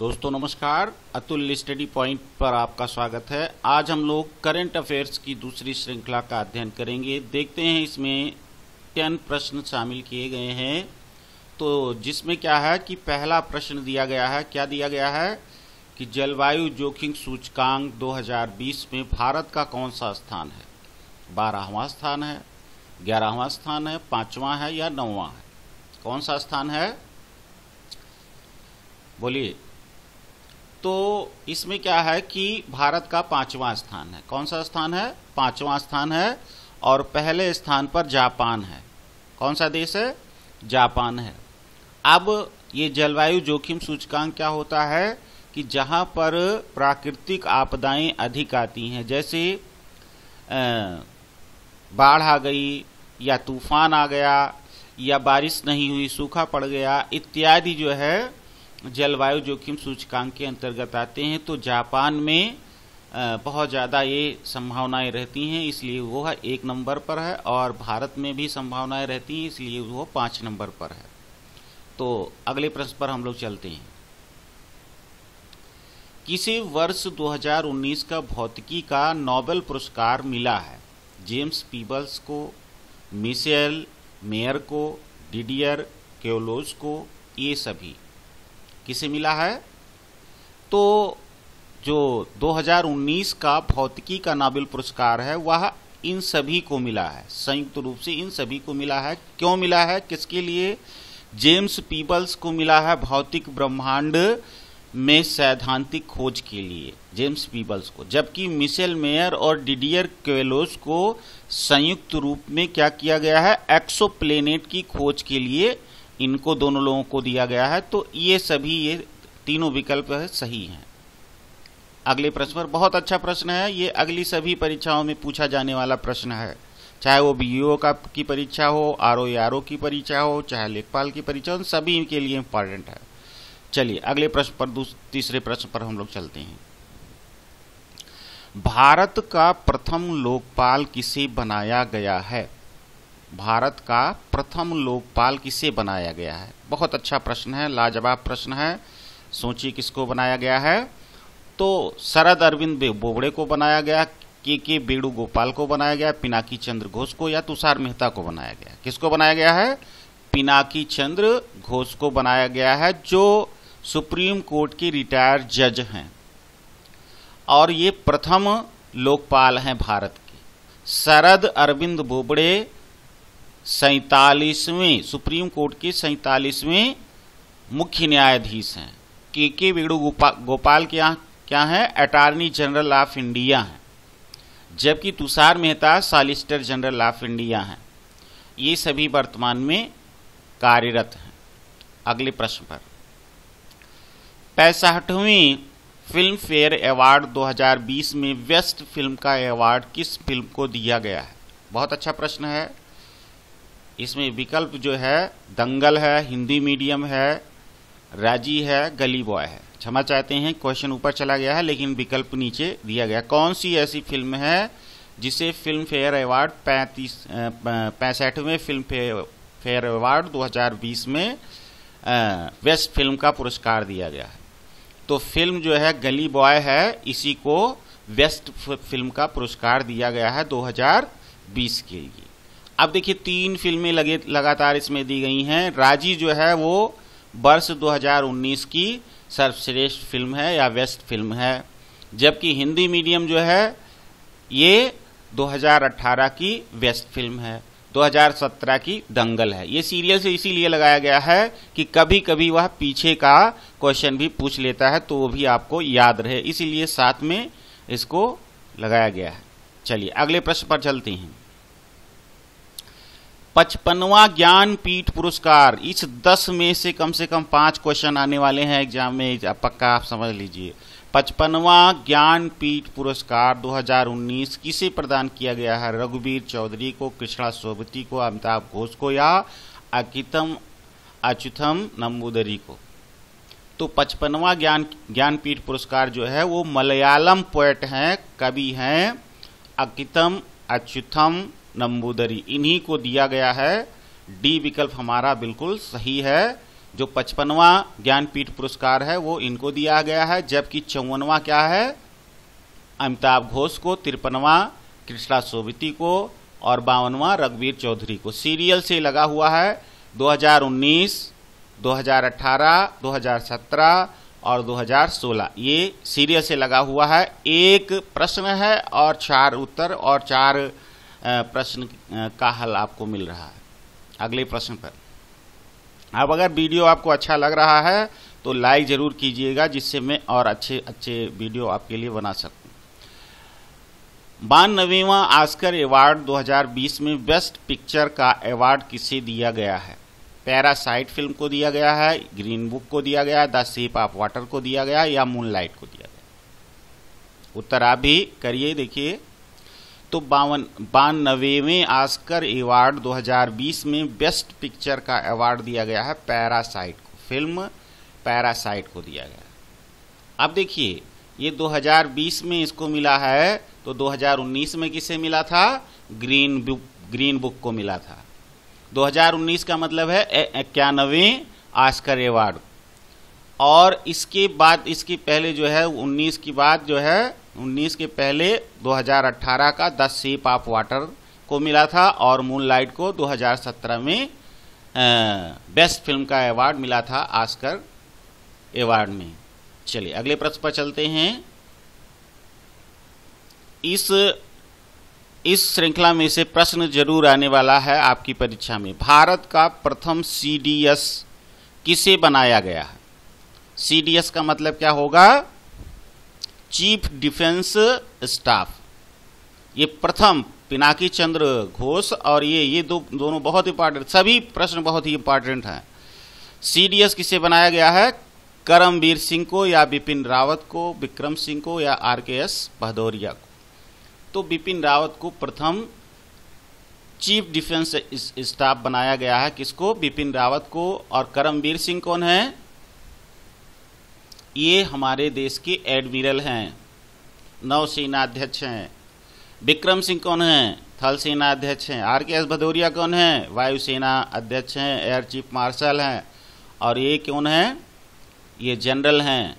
दोस्तों नमस्कार, Atul study point पर आपका स्वागत है। आज हम लोग करंट अफेयर्स की दूसरी श्रृंखला का अध्ययन करेंगे। देखते हैं इसमें 10 प्रश्न शामिल किए गए हैं। तो जिसमें क्या है कि पहला प्रश्न दिया गया है, क्या दिया गया है कि जलवायु जोखिम सूचकांक 2020 में भारत का कौन सा स्थान है? 12वां स्थान है, 11वां स्थान है, 5वां है या 9वां है? कौन सा स्थान है, बोलिए। तो इसमें क्या है कि भारत का 5वां स्थान है। कौन सा स्थान है? 5वां स्थान है। और पहले स्थान पर जापान है। कौन सा देश है? जापान है। अब ये जलवायु जोखिम सूचकांक क्या होता है कि जहां पर प्राकृतिक आपदाएं अधिक आती हैं, जैसे बाढ़ आ गई या तूफान आ गया या बारिश नहीं हुई, सूखा पड़ गया इत्यादि, जो है जलवायु जोखिम सूचकांक के अंतर्गत आते हैं। तो जापान में बहुत ज़्यादा ये संभावनाएं रहती हैं, इसलिए वो 1 नंबर पर है। और भारत में भी संभावनाएं रहती हैं, इसलिए वो 5 नंबर पर है। तो अगले प्रश्न पर हम लोग चलते हैं। किसी वर्ष 2019 का भौतिकी का नोबेल पुरस्कार मिला है? जेम्स पीबल्स को, मिशेल मेयर को, डिडियर क्वेलोज को, ये सभी किसे मिला है? तो जो 2019 का भौतिकी का नोबेल पुरस्कार है वह इन सभी को मिला है, संयुक्त रूप से इन सभी को मिला है। क्यों मिला है, किसके लिए? जेम्स पीबल्स को मिला है भौतिक ब्रह्मांड में सैद्धांतिक खोज के लिए, जेम्स पीबल्स को। जबकि मिशेल मेयर और डिडियर क्वेलोज को संयुक्त रूप में क्या किया गया है? एक्सोप्लैनेट की खोज के लिए इनको दोनों लोगों को दिया गया है। तो ये सभी, ये तीनों विकल्प है, सही हैं। अगले प्रश्न पर, बहुत अच्छा प्रश्न है ये, अगली सभी परीक्षाओं में पूछा जाने वाला प्रश्न है, चाहे वो बीईओ की परीक्षा हो, आरओ की परीक्षा हो, चाहे लेखपाल की परीक्षा हो, सभी के लिए इंपॉर्टेंट है। चलिए अगले प्रश्न पर, तीसरे प्रश्न पर हम लोग चलते हैं। भारत का प्रथम लोकपाल किसे बनाया गया है? भारत का प्रथम लोकपाल किसे बनाया गया है? बहुत अच्छा प्रश्न है, लाजवाब प्रश्न है। सोचिए किसको बनाया गया है। तो शरद अरविंद बोबड़े को बनाया गया, के वेणुगोपाल को बनाया गया, पिनाकी चंद्र घोष को, या तुषार मेहता को बनाया गया? किसको बनाया गया है? पिनाकी चंद्र घोष को बनाया गया है, जो सुप्रीम कोर्ट के रिटायर्ड जज हैं और ये प्रथम लोकपाल हैं भारत के। शरद अरविंद बोबड़े 47वें सुप्रीम कोर्ट के 47वें मुख्य न्यायाधीश हैं। के वेणुगोपाल के यहाँ क्या है? अटॉर्नी जनरल ऑफ इंडिया हैं। जबकि Tushar Mehta solicitor general of India हैं। ये सभी वर्तमान में कार्यरत हैं। अगले प्रश्न पर, 65वें फिल्म फेयर अवार्ड 2020 में बेस्ट फिल्म का अवार्ड किस फिल्म को दिया गया है? बहुत अच्छा प्रश्न है। इसमें विकल्प जो है दंगल है, हिंदी मीडियम है, राजी है, गली बॉय है। क्षमा चाहते हैं, क्वेश्चन ऊपर चला गया है लेकिन विकल्प नीचे दिया गया। कौन सी ऐसी फिल्म है जिसे फिल्म फेयर अवार्ड 65वें फिल्म फेयर अवार्ड 2020 में बेस्ट फिल्म का पुरस्कार दिया गया है? तो फिल्म जो है गली बॉय है, इसी को बेस्ट फिल्म का पुरस्कार दिया गया है 2020 के लिए। अब देखिए 3 फिल्में लगातार इसमें दी गई हैं। राजी जो है वो वर्ष 2019 की सर्वश्रेष्ठ फिल्म है या बेस्ट फिल्म है, जबकि हिंदी मीडियम जो है ये 2018 की बेस्ट फिल्म है, 2017 की दंगल है। ये सीरियल से इसीलिए लगाया गया है कि कभी कभी वह पीछे का क्वेश्चन भी पूछ लेता है, तो वो भी आपको याद रहे, इसीलिए साथ में इसको लगाया गया है। चलिए अगले प्रश्न पर चलते हैं। 55वां ज्ञानपीठ पुरस्कार, इस 10 में से कम 5 क्वेश्चन आने वाले हैं एग्जाम में, पक्का आप समझ लीजिए। 55वां ज्ञानपीठ पुरस्कार 2019 किसे प्रदान किया गया है? रघुवीर चौधरी को, कृष्णा सोबती को, अमिताभ घोष को, या अच्युतम नंबूदरी को? तो 55वां ज्ञानपीठ पुरस्कार जो है वो मलयालम पोएट हैं, कवि हैं अच्युतम नंबूदरी, इन्हीं को दिया गया है। डी विकल्प हमारा बिल्कुल सही है। जो 55वां ज्ञानपीठ पुरस्कार है वो इनको दिया गया है, जबकि 54वां क्या है अमिताभ घोष को, 53वां कृष्णा सोबती को और 52वां रघुवीर चौधरी को। सीरियल से लगा हुआ है 2019, 2018, 2017 और 2016, ये सीरियल से लगा हुआ है। एक प्रश्न है और 4 उत्तर और 4 प्रश्न का हल आपको मिल रहा है। अगले प्रश्न पर अब अगर वीडियो आपको अच्छा लग रहा है तो लाइक जरूर कीजिएगा, जिससे मैं और अच्छे वीडियो आपके लिए बना सकूं। 92वां ऑस्कर अवार्ड 2020 में बेस्ट पिक्चर का अवार्ड किसे दिया गया है? पैरासाइट फिल्म को दिया गया है, ग्रीन बुक को दिया गया, द शेप ऑफ वाटर को दिया गया या मूनलाइट को दिया गया? उत्तर आप भी करिए। देखिए तो 92वें ऑस्कर अवार्ड 2020 में बेस्ट पिक्चर का अवार्ड दिया गया है पैरासाइट को, फिल्म पैरासाइट को दिया गया। अब देखिए ये 2020 में इसको मिला है, तो 2019 में किसे मिला था? ग्रीन बुक को मिला था। 2019 का मतलब है 91वें ऑस्कर अवार्ड, और इसके बाद इसके पहले जो है 19 की बात जो है 19 के पहले 2018 का द शेप ऑफ वाटर को मिला था, और मूनलाइट को 2017 में बेस्ट फिल्म का अवार्ड मिला था ऑस्कर अवार्ड में। चलिए अगले प्रश्न पर चलते हैं। इस श्रृंखला में से प्रश्न जरूर आने वाला है आपकी परीक्षा में। भारत का प्रथम CDS किसे बनाया गया है? CDS का मतलब क्या होगा? Chief defence staff. ये प्रथम पिनाकी चंद्र घोष और ये दोनों बहुत इंपॉर्टेंट, सभी प्रश्न बहुत ही इंपॉर्टेंट हैं। CDS किसे बनाया गया है? करमबीर सिंह को या बिपिन रावत को, विक्रम सिंह को या RKS भदौरिया को? तो बिपिन रावत को प्रथम चीफ डिफेंस स्टाफ बनाया गया है। किसको? बिपिन रावत को। और करमबीर सिंह कौन है? ये हमारे देश के एडमिरल हैं, नौसेना अध्यक्ष हैं। विक्रम सिंह कौन है? थल सेना अध्यक्ष हैं। RKS भदौरिया कौन है? वायुसेना अध्यक्ष हैं, एयर चीफ मार्शल हैं। और ये कौन है? ये जनरल हैं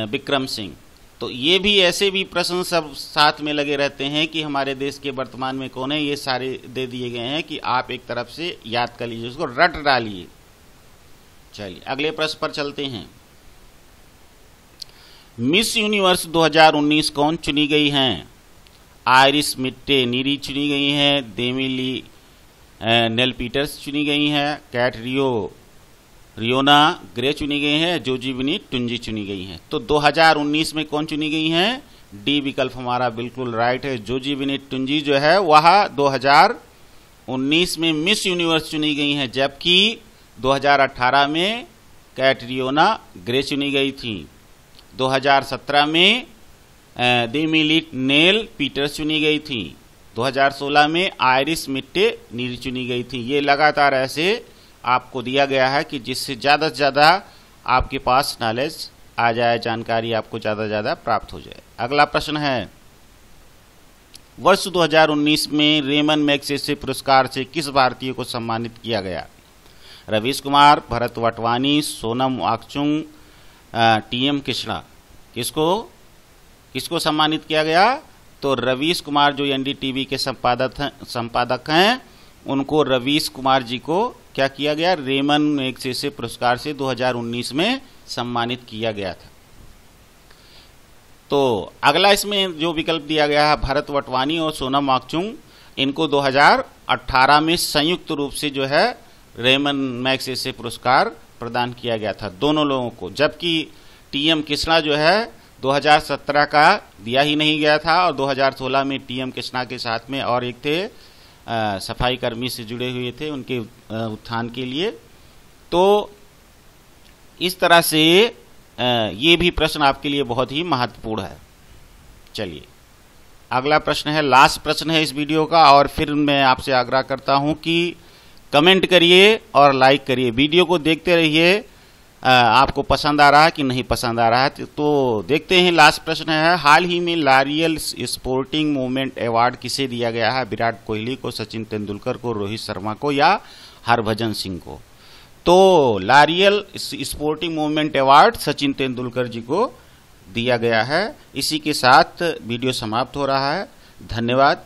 विक्रम सिंह। तो ये भी ऐसे भी प्रश्न सब साथ में लगे रहते हैं कि हमारे देश के वर्तमान में कौन है, ये सारे दे दिए गए हैं कि आप एक तरफ से याद कर लीजिए, उसको रट डालिए। चलिए अगले प्रश्न पर चलते हैं। मिस यूनिवर्स 2019 कौन चुनी गई हैं? आयरिस मिट्टे नीरी चुनी गई हैं, डेमिली नेल पीटर्स चुनी गई हैं, कैट रियोना ग्रे चुनी गई हैं, जोजीविनी टुंजी चुनी गई हैं। तो 2019 में कौन चुनी गई हैं? डी विकल्प हमारा बिल्कुल राइट है। जोजीविनी टुंजी जो है वह 2019 में मिस यूनिवर्स चुनी गई हैं, जबकि 2018 में कैटरियोना ग्रे चुनी गई थी। 2017 में डेमिली नेल पीटर्स चुनी गई थी। 2016 में आयरिस मिट्टे नीरी चुनी गई थी। ये लगातार ऐसे आपको दिया गया है कि जिससे ज़्यादा से ज़्यादा आपके पास नॉलेज आ जाए, जानकारी आपको ज़्यादा से ज़्यादा प्राप्त हो जाए। अगला प्रश्न है, वर्ष 2019 में रेमन मैग्सेसे पुरस्कार से किस भारतीय को सम्मानित किया गया? रवीश कुमार, भरत वाटवानी, सोनम वांगचुक, TM कृष्णा। किसको सम्मानित किया गया? तो रवीश कुमार जो NDTV के संपादक हैं, उनको रवीश कुमार जी को क्या किया गया? रेमन मैग्सेसे पुरस्कार से 2019 में सम्मानित किया गया था। तो अगला इसमें जो विकल्प दिया गया है, भरत वाटवानी और सोनम वांगचुक, इनको 2018 में संयुक्त रूप से जो है रेमन मैग्सेसे पुरस्कार प्रदान किया गया था दोनों लोगों को, जबकि TM कृष्णा जो है 2017 का दिया ही नहीं गया था, और 2016 में TM कृष्णा के साथ में और एक थे सफाई कर्मी से जुड़े हुए थे उनके उत्थान के लिए। तो इस तरह से ये भी प्रश्न आपके लिए बहुत ही महत्वपूर्ण है। चलिए अगला प्रश्न है, लास्ट प्रश्न है इस वीडियो का, और फिर मैं आपसे आग्रह करता हूं कि कमेंट करिए और लाइक करिए, वीडियो को देखते रहिए। आपको पसंद आ रहा है कि नहीं पसंद आ रहा है? तो देखते हैं। लास्ट प्रश्न है, हाल ही में लॉरियल स्पोर्टिंग मूवमेंट अवार्ड किसे दिया गया है? विराट कोहली को, सचिन तेंदुलकर को, रोहित शर्मा को या हरभजन सिंह को? तो Laureus sporting movement award Sachin Tendulkar ji को दिया गया है। इसी के साथ वीडियो समाप्त हो रहा है। धन्यवाद।